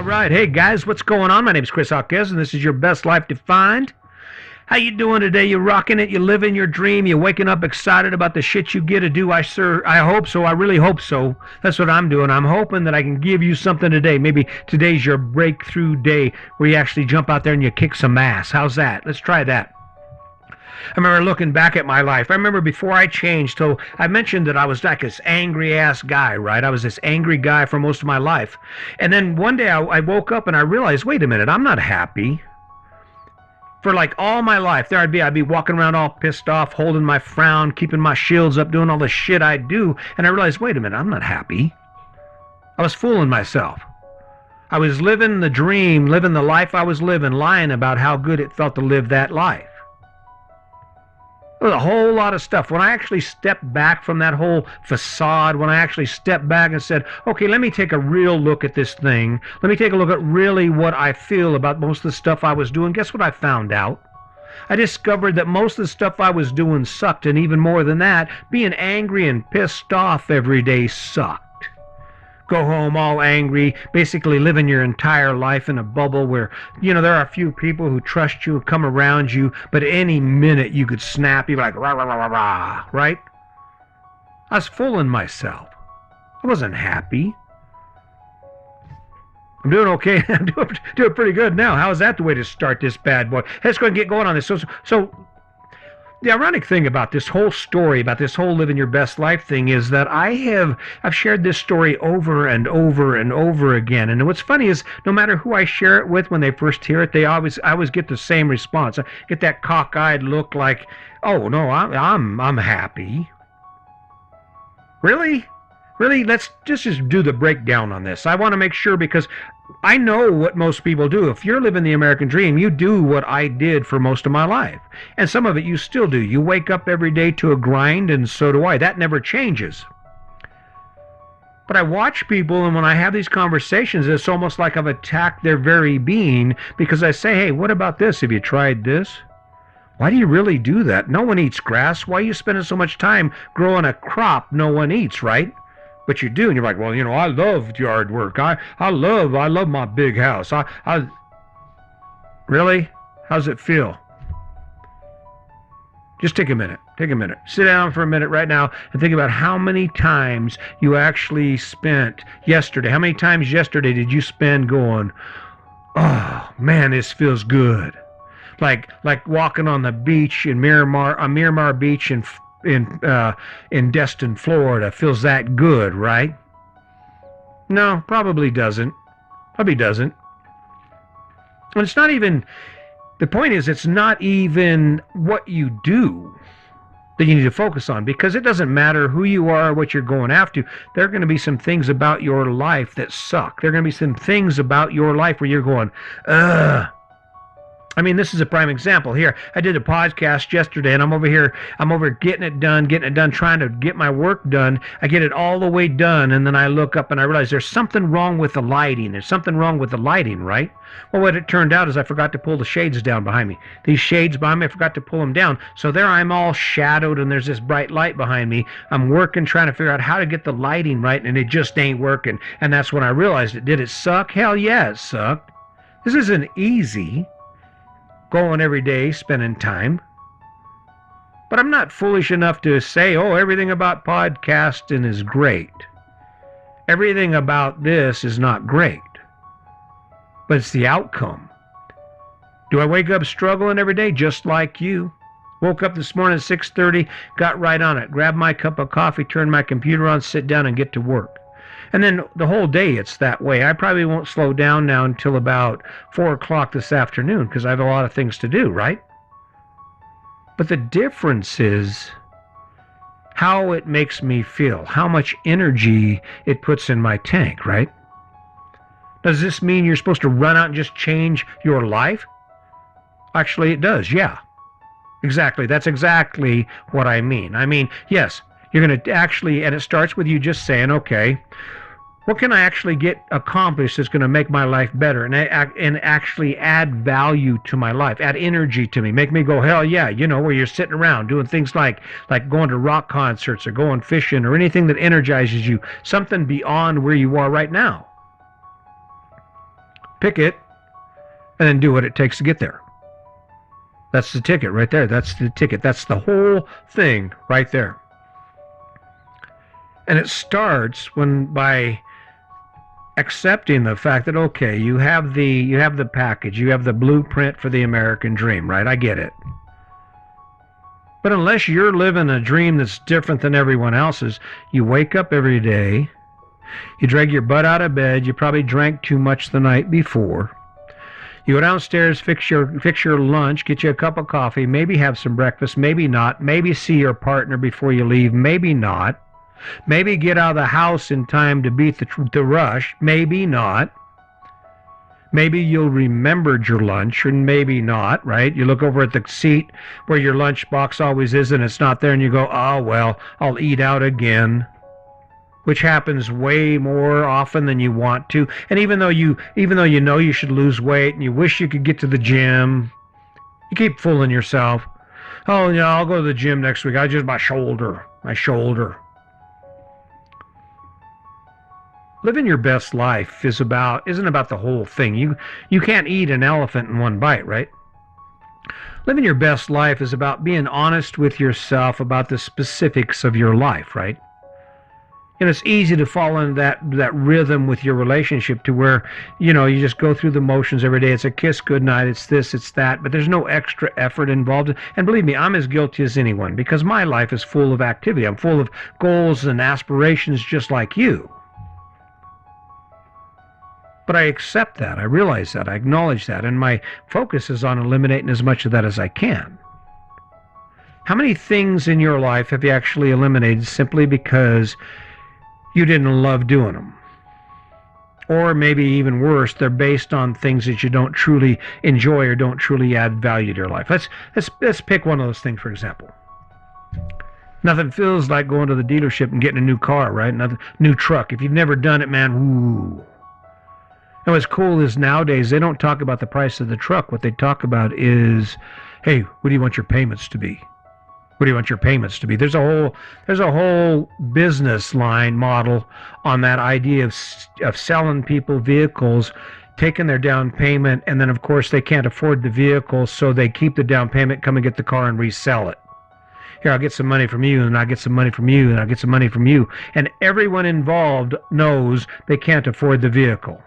right. Hey, guys, what's going on? My name's Chris Hawkes, and this is your best life defined. How you doing today? You rocking it? You living your dream? You waking up excited about the shit you get to do? I hope so. I really hope so. That's what I'm doing. I'm hoping that I can give you something today. Maybe today's your breakthrough day where you actually jump out there and you kick some ass. How's that? Let's try that. I remember looking back at my life. I remember before I changed, so I mentioned that I was like this angry ass guy, right? I was this angry guy for most of my life. And then one day I woke up and I realized, wait a minute, I'm not happy. For like all my life, I'd be walking around all pissed off, holding my frown, keeping my shields up, doing all the shit I do. And I realized, wait a minute, I'm not happy. I was fooling myself. I was living the dream, living the life I was living, lying about how good it felt to live that life. There was a whole lot of stuff. When I actually stepped back from that whole facade, when I actually stepped back and said, okay, let me take a real look at this thing. Let me take a look at really what I feel about most of the stuff I was doing. Guess what I found out? I discovered that most of the stuff I was doing sucked, and even more than that, being angry and pissed off every day sucked. Go home all angry, basically living your entire life in a bubble where, there are a few people who trust you, come around you, but any minute you could snap, you'd be like, rah, rah, rah, rah, rah, right? I was fooling myself. I wasn't happy. I'm doing okay. I'm doing pretty good now. How is that the way to start this bad boy? Let's go and get going on this. So the ironic thing about this whole story, about this whole living your best life thing, is that I've shared this story over and over and over again. And what's funny is no matter who I share it with, when they first hear it, I always get the same response. I get that cockeyed look like, oh no, I'm happy. Really? Let's just do the breakdown on this. I want to make sure, because I know what most people do. If you're living the American dream, you do what I did for most of my life. And some of it you still do. You wake up every day to a grind, and so do I. That never changes. But I watch people, and when I have these conversations, it's almost like I've attacked their very being, because I say, hey, what about this? Have you tried this? Why do you really do that? No one eats grass. Why are you spending so much time growing a crop no one eats, right? But you do, and you're like, well, I love yard work. I love my big house. Really? How's it feel? Just take a minute. Sit down for a minute right now and think about how many times you actually spent yesterday. How many times yesterday did you spend going, oh man, this feels good? Like walking on the beach in Miramar Beach in Destin, Florida, feels that good, right? No, probably doesn't. And it's not even, the point is, it's not even what you do that you need to focus on, because it doesn't matter who you are or what you're going after. There are going to be some things about your life that suck. There are going to be some things about your life where you're going, ugh. I mean, this is a prime example here. I did a podcast yesterday, and I'm over getting it done, trying to get my work done. I get it all the way done, and then I look up and I realize there's something wrong with the lighting. Right? Well, what it turned out is I forgot to pull the shades down behind me. These shades behind me, I forgot to pull them down. So there I'm all shadowed, and there's this bright light behind me. I'm working, trying to figure out how to get the lighting right, and it just ain't working. And that's when I realized it. Did it suck? Hell yeah, it sucked. This isn't easy. Going every day, spending time. But I'm not foolish enough to say, oh, everything about podcasting is great. Everything about this is not great. But it's the outcome. Do I wake up struggling every day? Just like you. Woke up this morning at 6:30, got right on it, grabbed my cup of coffee, turned my computer on, sit down and get to work. And then the whole day it's that way. I probably won't slow down now until about 4 o'clock this afternoon, because I have a lot of things to do, right? But the difference is how it makes me feel, how much energy it puts in my tank, right? Does this mean you're supposed to run out and just change your life? Actually, it does, yeah. Exactly. That's exactly what I mean. I mean, yes, you're going to actually, and it starts with you just saying, okay, what can I actually get accomplished that's going to make my life better and actually add value to my life, add energy to me, make me go, hell yeah, where you're sitting around doing things like going to rock concerts or going fishing or anything that energizes you, something beyond where you are right now. pick it, and then do what it takes to get there. That's the ticket right there. That's the ticket. That's the whole thing right there. And it starts by accepting the fact that, okay, you have the package, you have the blueprint for the American dream, right? I get it. But unless you're living a dream that's different than everyone else's, you wake up every day, you drag your butt out of bed, you probably drank too much the night before. You go downstairs, fix your lunch, get you a cup of coffee, maybe have some breakfast, maybe not, maybe see your partner before you leave, maybe not. Maybe get out of the house in time to beat the rush, maybe not. Maybe you'll remembered your lunch, and maybe not, right? You look over at the seat where your lunchbox always is, and it's not there, and you go, oh, well, I'll eat out again, which happens way more often than you want to. And even though you know you should lose weight, and you wish you could get to the gym, you keep fooling yourself. Oh, yeah, I'll go to the gym next week. My shoulder. Living your best life isn't about the whole thing. You can't eat an elephant in one bite, right? Living your best life is about being honest with yourself about the specifics of your life, right? And it's easy to fall into that rhythm with your relationship to where, you just go through the motions every day. It's a kiss goodnight, it's this, it's that, but there's no extra effort involved. And believe me, I'm as guilty as anyone because my life is full of activity. I'm full of goals and aspirations just like you. But I accept that, I realize that, I acknowledge that, and my focus is on eliminating as much of that as I can. How many things in your life have you actually eliminated simply because you didn't love doing them? Or maybe even worse, they're based on things that you don't truly enjoy or don't truly add value to your life. Let's pick one of those things, for example. Nothing feels like going to the dealership and getting a new car, right? Another new truck. If you've never done it, man, woo. And what's cool is nowadays they don't talk about the price of the truck. What they talk about is, hey, what do you want your payments to be? What do you want your payments to be? There's a whole business line model on that idea of selling people vehicles, taking their down payment, and then of course they can't afford the vehicle, so they keep the down payment, come and get the car and resell it. Here, I'll get some money from you, and I'll get some money from you, and I'll get some money from you. And everyone involved knows they can't afford the vehicle.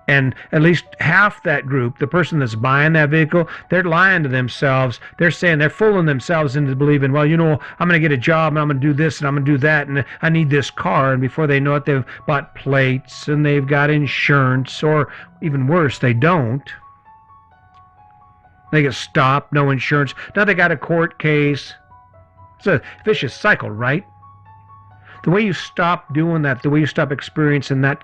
And at least half that group, the person that's buying that vehicle, they're lying to themselves. They're fooling themselves into believing, well, I'm going to get a job and I'm going to do this and I'm going to do that and I need this car. And before they know it, they've bought plates and they've got insurance, or even worse, they don't. They get stopped, no insurance. Now they got a court case. It's a vicious cycle, right? The way you stop doing that, the way you stop experiencing those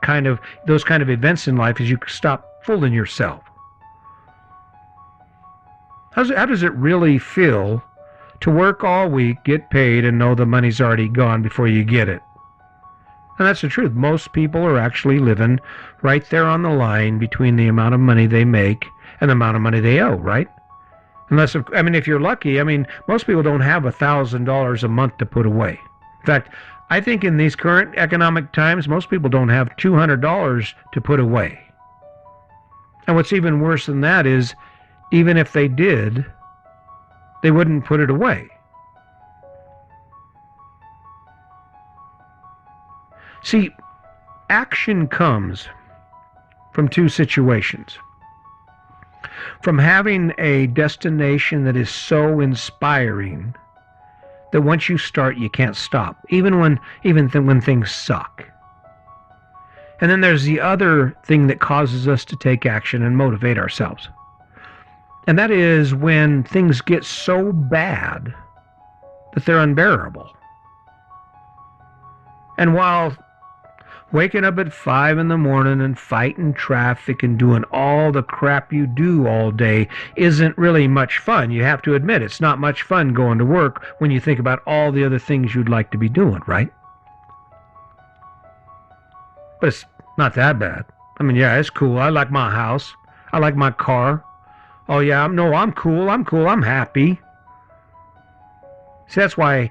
kind of events in life is you stop fooling yourself. How does it really feel to work all week, get paid, and know the money's already gone before you get it? And that's the truth. Most people are actually living right there on the line between the amount of money they make and the amount of money they owe, right? If you're lucky, most people don't have $1,000 a month to put away. In fact, I think in these current economic times, most people don't have $200 to put away. And what's even worse than that is, even if they did, they wouldn't put it away. See, action comes from two situations. From having a destination that is so inspiring that once you start, you can't stop, even when things suck. And then there's the other thing that causes us to take action and motivate ourselves. And that is when things get so bad that they're unbearable. And while waking up at 5 a.m. and fighting traffic and doing all the crap you do all day isn't really much fun. You have to admit, it's not much fun going to work when you think about all the other things you'd like to be doing, right? But it's not that bad. Yeah, it's cool. I like my house. I like my car. Oh yeah, I'm cool. I'm happy. See, that's why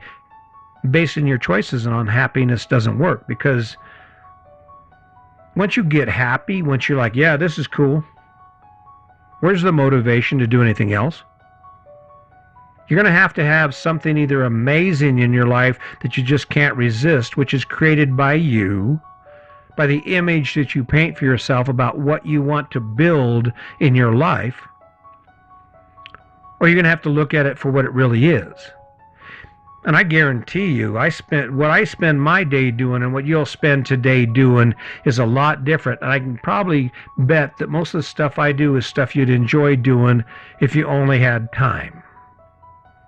basing your choices on happiness doesn't work, because Once you get happy, once you're like, yeah, this is cool, where's the motivation to do anything else? You're going to have something either amazing in your life that you just can't resist, which is created by you, by the image that you paint for yourself about what you want to build in your life, or you're going to have to look at it for what it really is. And I guarantee you, what I spend my day doing and what you'll spend today doing is a lot different. And I can probably bet that most of the stuff I do is stuff you'd enjoy doing if you only had time.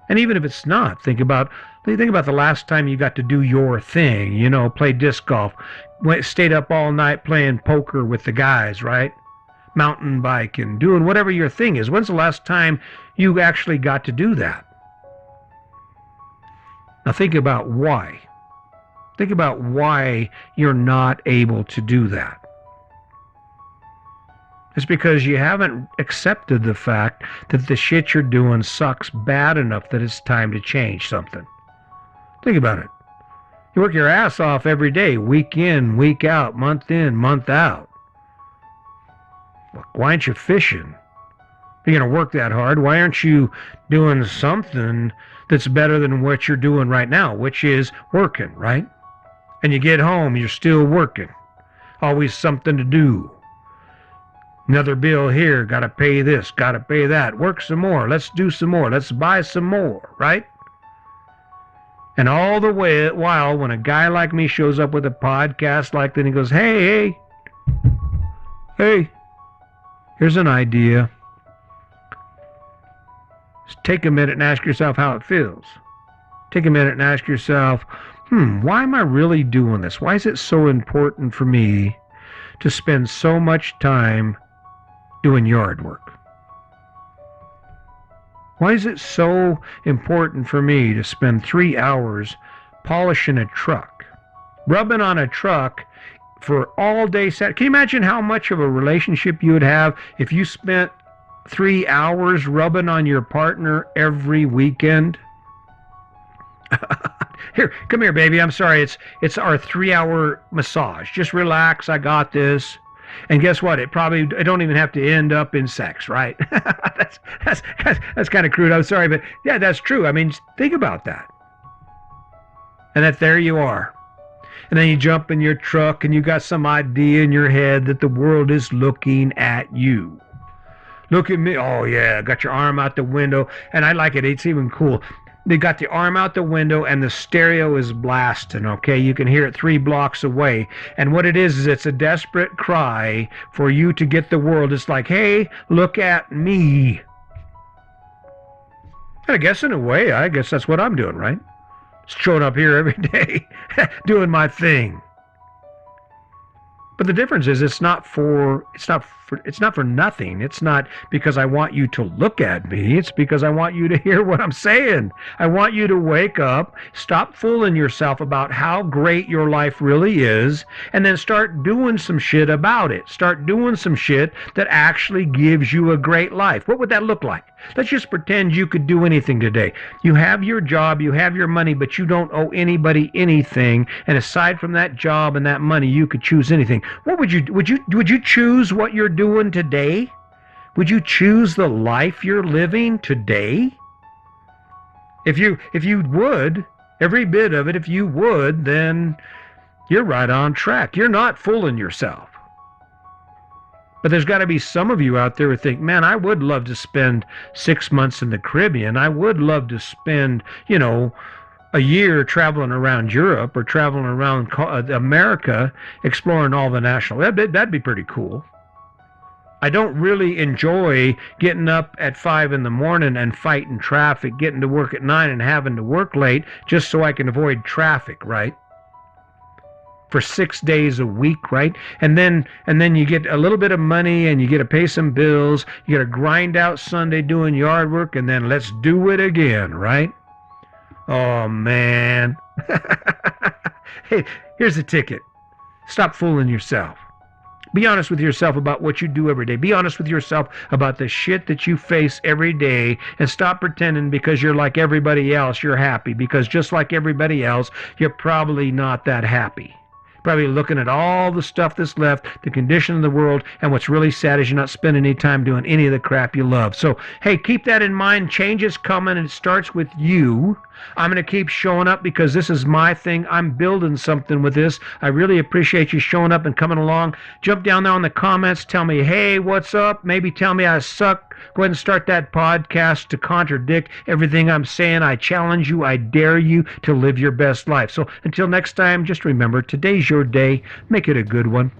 And even if it's not, think about the last time you got to do your thing, play disc golf, stayed up all night playing poker with the guys, right? Mountain biking, doing whatever your thing is. When's the last time you actually got to do that? Now think about why. Think about why you're not able to do that. It's because you haven't accepted the fact that the shit you're doing sucks bad enough that it's time to change something. Think about it. You work your ass off every day, week in, week out, month in, month out. Why aren't you fishing? If you're going to work that hard, why aren't you doing something that's better than what you're doing right now, which is working, right? And you get home, you're still working. Always something to do. Another bill here, got to pay this, got to pay that. Work some more, let's do some more, let's buy some more, right? And all the while, when a guy like me shows up with a podcast like that, he goes, hey, here's an idea. Just take a minute and ask yourself how it feels. Take a minute and ask yourself, why am I really doing this? Why is it so important for me to spend so much time doing yard work? Why is it so important for me to spend 3 hours polishing a truck, rubbing on a truck for all day? Can you imagine how much of a relationship you would have if you spent 3 hours rubbing on your partner every weekend? Here, come here, baby. I'm sorry. It's our 3-hour massage. Just relax. I got this. And guess what? It don't even have to end up in sex, right? that's kind of crude. I'm sorry, but yeah, that's true. I mean, think about that. And that there you are. And then you jump in your truck and you got some idea in your head that the world is looking at you. Look at me. Oh, yeah. Got your arm out the window. And I like it. It's even cool. They got the arm out the window and the stereo is blasting, okay? You can hear it 3 blocks away. And what it is it's a desperate cry for you to get the world. It's like, hey, look at me. And I guess in a way, I guess that's what I'm doing, right? Showing up here every day, doing my thing. But the difference is it's not for nothing. It's not because I want you to look at me. It's because I want you to hear what I'm saying. I want you to wake up, stop fooling yourself about how great your life really is, and then start doing some shit about it. Start doing some shit that actually gives you a great life. What would that look like? Let's just pretend you could do anything today. You have your job, you have your money, but you don't owe anybody anything. And aside from that job and that money, you could choose anything. What would you choose what you're doing today? Would you choose the life you're living today? If you would, every bit of it, if you would, then you're right on track. You're not fooling yourself. But there's got to be some of you out there who think, man, I would love to spend 6 months in the Caribbean. I would love to spend, a year traveling around Europe or traveling around America, exploring all the national. That'd be pretty cool. I don't really enjoy getting up at 5 in the morning and fighting traffic, getting to work at 9 and having to work late just so I can avoid traffic, right? For 6 days a week, right? And then you get a little bit of money and you get to pay some bills. You got to grind out Sunday doing yard work and then let's do it again, right? Oh, man. Hey, here's the ticket. Stop fooling yourself. Be honest with yourself about what you do every day. Be honest with yourself about the shit that you face every day and stop pretending because you're like everybody else, you're happy. Because just like everybody else, you're probably not that happy. Probably looking at all the stuff that's left, the condition of the world, and what's really sad is you're not spending any time doing any of the crap you love. So, hey, keep that in mind. Change is coming, and it starts with you. I'm going to keep showing up because this is my thing. I'm building something with this. I really appreciate you showing up and coming along. Jump down there in the comments. Tell me, hey, what's up? Maybe tell me I suck. Go ahead and start that podcast to contradict everything I'm saying. I challenge you. I dare you to live your best life. So until next time, just remember, today's your day. Make it a good one.